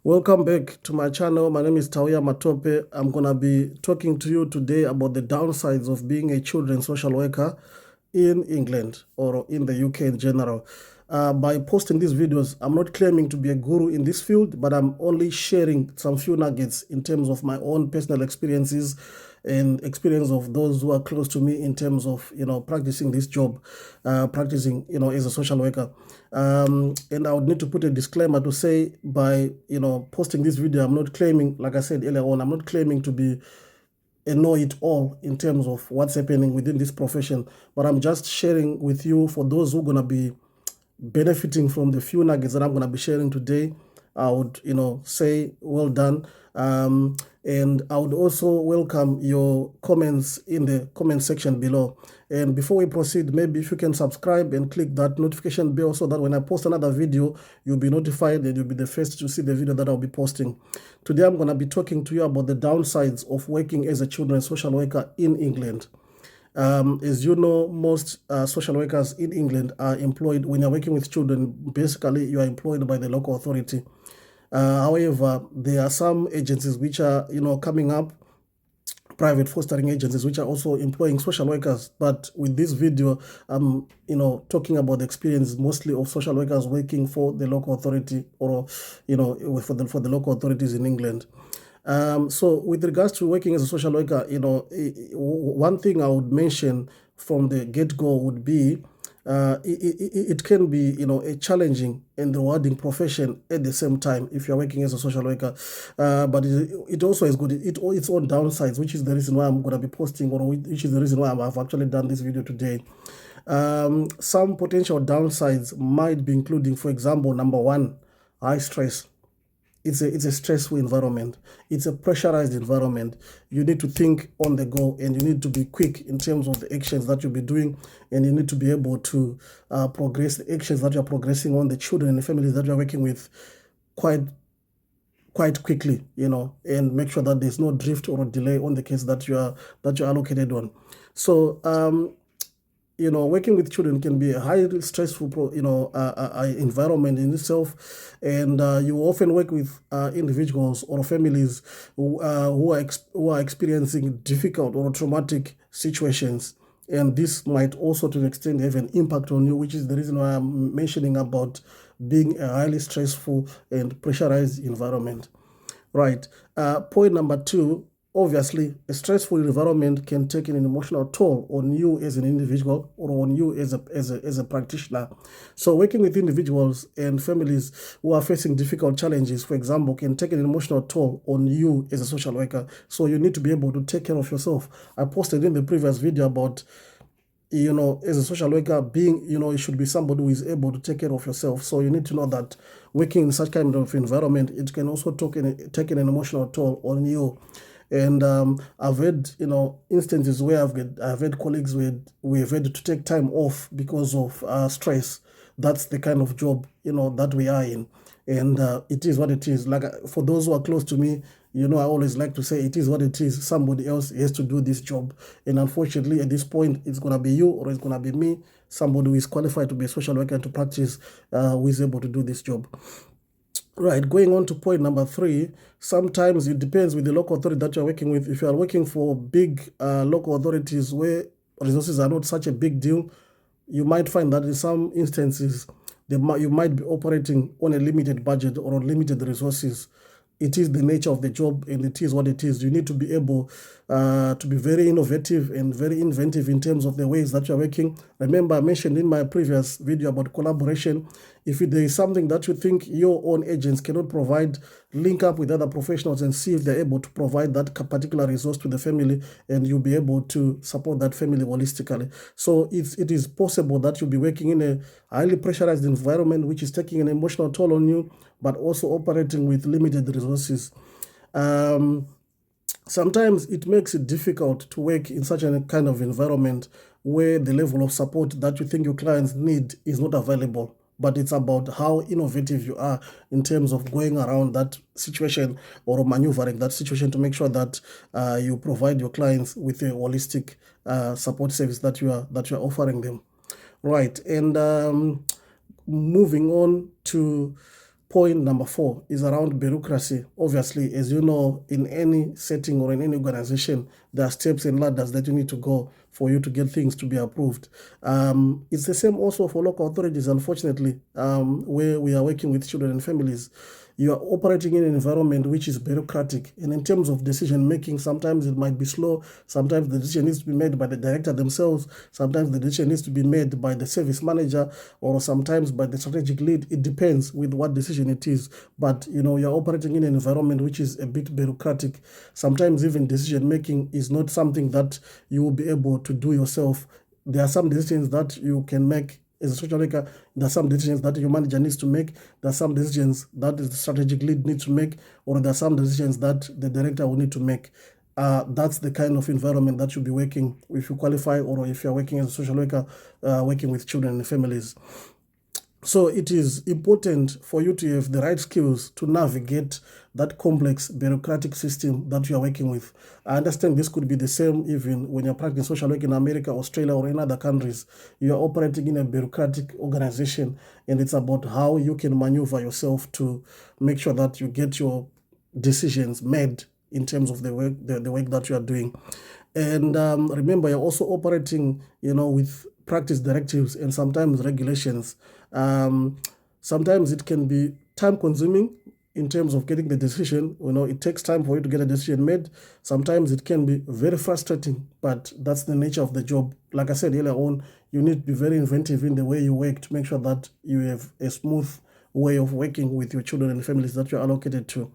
Welcome back to my channel. My name is Tauya Matope. I'm going to be talking to you today about the downsides of being a children's social worker in England or in the UK in general. By posting these videos, I'm not claiming to be a guru in this field, but I'm only sharing some few nuggets in terms of my own personal experiences and experience of those who are close to me in terms of, practicing this job, practicing, as a social worker. And I would need to put a disclaimer to say by, posting this video, I'm not claiming, like I said earlier on, I'm not claiming to be a know-it-all in terms of what's happening within this profession, but I'm just sharing with you for those who are going to be benefiting from the few nuggets that I'm going to be sharing today. I would, say well done. And I would also welcome your comments in the comment section below. And before we proceed, maybe if you can subscribe and click that notification bell so that when I post another video, you'll be notified and you'll be the first to see the video that I'll be posting. Today, I'm going to be talking to you about the downsides of working as a children's social worker in England. As you know, most social workers in England are employed, when you're working with children, basically you are employed by the local authority. However, there are some agencies which are, coming up, private fostering agencies which are also employing social workers. But with this video, I'm talking about the experience mostly of social workers working for the local authority or for the local authorities in England. So with regards to working as a social worker, one thing I would mention from the get-go would be it can be, a challenging and rewarding profession at the same time if you're working as a social worker. But it also has got its own downsides, which is the reason why I'm going to be posting, or which is the reason why I've actually done this video today. Some potential downsides might be including, for example, number one, high stress. It's a stressful environment. It's a pressurized environment. You need to think on the go, and you need to be quick in terms of the actions that you'll be doing, and you need to be able to progress the actions that you're progressing on the children and the families that you're working with quite quickly, and make sure that there's no drift or delay on the case that you're allocated on. So working with children can be a highly stressful, environment in itself, and you often work with individuals or families who are experiencing difficult or traumatic situations, and this might also, to an extent, have an impact on you, which is the reason why I'm mentioning about being a highly stressful and pressurized environment. Right. Point number two. Obviously, a stressful environment can take an emotional toll on you as an individual or on you as a practitioner. So working with individuals and families who are facing difficult challenges, for example, can take an emotional toll on you as a social worker. So you need to be able to take care of yourself. I posted in the previous video about, as a social worker, being, you should be somebody who is able to take care of yourself. So you need to know that working in such kind of environment, it can also take an emotional toll on you. And I've had, instances where I've had colleagues where we have had to take time off because of stress. That's the kind of job, that we are in. And it is what it is. Like, for those who are close to me, I always like to say it is what it is. Somebody else has to do this job. And unfortunately, at this point, it's going to be you or it's going to be me, somebody who is qualified to be a social worker and to practice, who is able to do this job. Right, going on to point number three, sometimes it depends with the local authority that you're working with. If you are working for big local authorities where resources are not such a big deal, you might find that in some instances, you might be operating on a limited budget or on limited resources. It is the nature of the job, and it is what it is. You need to be able to be very innovative and very inventive in terms of the ways that you're working. Remember, I mentioned in my previous video about collaboration. If there is something that you think your own agents cannot provide, link up with other professionals and see if they're able to provide that particular resource to the family, and you'll be able to support that family holistically. So it is possible that you'll be working in a highly pressurized environment, which is taking an emotional toll on you, but also operating with limited resources. Sometimes it makes it difficult to work in such a kind of environment where the level of support that you think your clients need is not available. But it's about how innovative you are in terms of going around that situation or maneuvering that situation to make sure that you provide your clients with a holistic support service that you are offering them. Right, and moving on to point number 4 is around bureaucracy. Obviously, as you know, in any setting or in any organization, there are steps and ladders that you need to go for you to get things to be approved. It's the same also for local authorities, unfortunately, where we are working with children and families. You are operating in an environment which is bureaucratic, and in terms of decision making, sometimes it might be slow, sometimes the decision needs to be made by the director themselves, sometimes the decision needs to be made by the service manager, or sometimes by the strategic lead. It depends with what decision it is, but you're operating in an environment which is a bit bureaucratic. Sometimes even decision making is not something that you will be able to do yourself. There are some decisions that you can make as a social worker. There are some decisions that your manager needs to make. There are some decisions that the strategic lead needs to make, or there are some decisions that the director will need to make. That's the kind of environment that you'll be working if you qualify, or if you're working as a social worker, working with children and families. So it is important for you to have the right skills to navigate that complex bureaucratic system that you are working with. I understand this could be the same even when you're practicing social work in America, Australia, or in other countries. You are operating in a bureaucratic organization, and it's about how you can maneuver yourself to make sure that you get your decisions made in terms of the work that you are doing. And remember, you're also operating, with practice directives and sometimes regulations. Sometimes it can be time consuming in terms of getting the decision. It takes time for you to get a decision made. Sometimes it can be very frustrating, but that's the nature of the job. Like I said earlier on, you need to be very inventive in the way you work to make sure that you have a smooth way of working with your children and families that you're allocated to.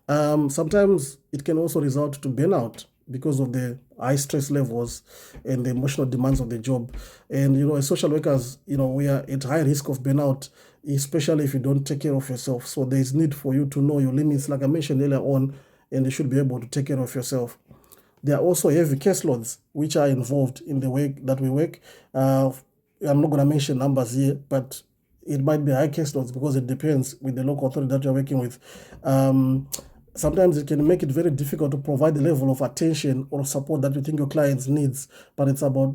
Sometimes it can also result to burnout because of the high stress levels and the emotional demands of the job. And, as social workers, we are at high risk of burnout, especially if you don't take care of yourself. So there is need for you to know your limits, like I mentioned earlier on, and you should be able to take care of yourself. There are also heavy caseloads which are involved in the way that we work. I'm not going to mention numbers here, but it might be high caseloads because it depends with the local authority that you're working with. Sometimes it can make it very difficult to provide the level of attention or support that you think your clients needs, but it's about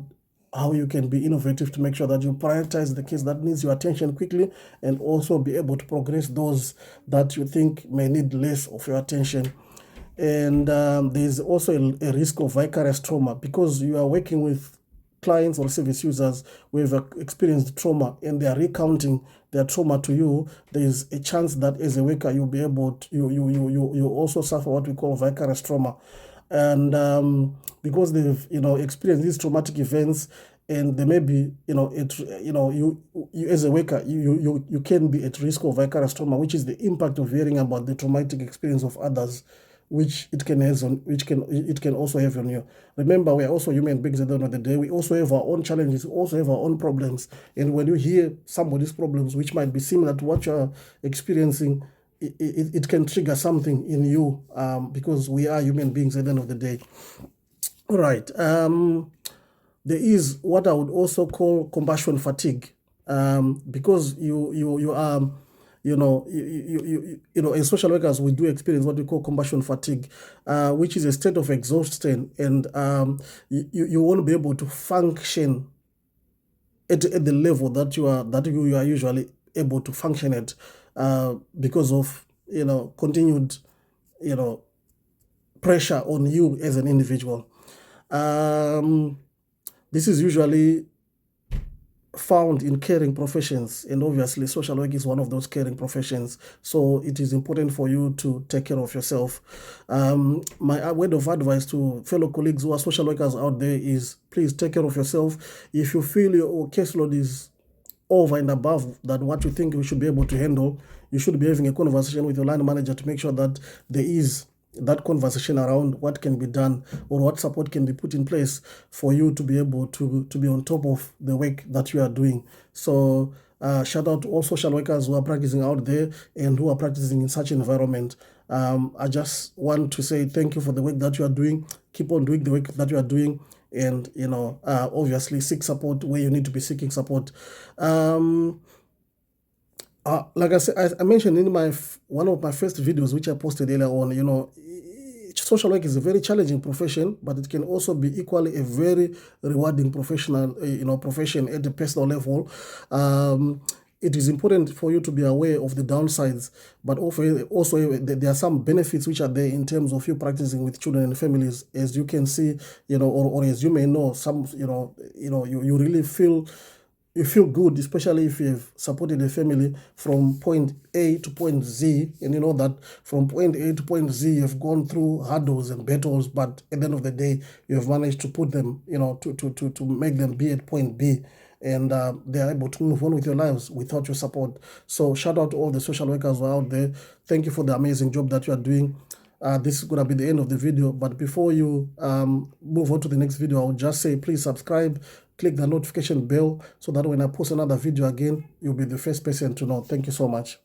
how you can be innovative to make sure that you prioritize the case that needs your attention quickly, and also be able to progress those that you think may need less of your attention. And there's also a risk of vicarious trauma because you are working with clients or service users who have experienced trauma and they are recounting their trauma to you. There is a chance that as a worker you'll be able to, you also suffer what we call vicarious trauma. And because they've experienced these traumatic events, and they may be you as a worker you can be at risk of vicarious trauma, which is the impact of hearing about the traumatic experience of others, which it can also have on you. Remember, we are also human beings at the end of the day. We also have our own challenges, we also have our own problems. And when you hear somebody's problems, which might be similar to what you're experiencing, it can trigger something in you, because we are human beings at the end of the day. All right. There is what I would also call compassion fatigue, because you are as social workers, we do experience what we call compassion fatigue, which is a state of exhaustion, and you won't be able to function at the level that you are usually able to function at, because of continued pressure on you as an individual. This is usually found in caring professions, and obviously social work is one of those caring professions, so it is important for you to take care of yourself. My word of advice to fellow colleagues who are social workers out there is, please take care of yourself. If you feel your caseload is over and above than what you think you should be able to handle, you should be having a conversation with your line manager to make sure that there is that conversation around what can be done or what support can be put in place for you to be able to be on top of the work that you are doing. So shout out to all social workers who are practicing out there and who are practicing in such environment. I just want to say thank you for the work that you are doing. Keep on doing the work that you are doing, and obviously seek support where you need to be seeking support. Like I said, I mentioned in one of my first videos which I posted earlier on, social work is a very challenging profession, but it can also be equally a very rewarding profession at the personal level. it is important for you to be aware of the downsides, but also there are some benefits which are there in terms of you practicing with children and families. As you can see, or as you may know, you really feel good, especially if you have supported a family from point A to point Z, and you know that from point A to point Z, you've gone through hurdles and battles, but at the end of the day, you have managed to put them, to make them be at point B, and they are able to move on with your lives without your support. So shout out to all the social workers who are out there. Thank you for the amazing job that you are doing. This is going to be the end of the video, but before you move on to the next video, I'll just say please subscribe, click the notification bell so that when I post another video again, you'll be the first person to know. Thank you so much.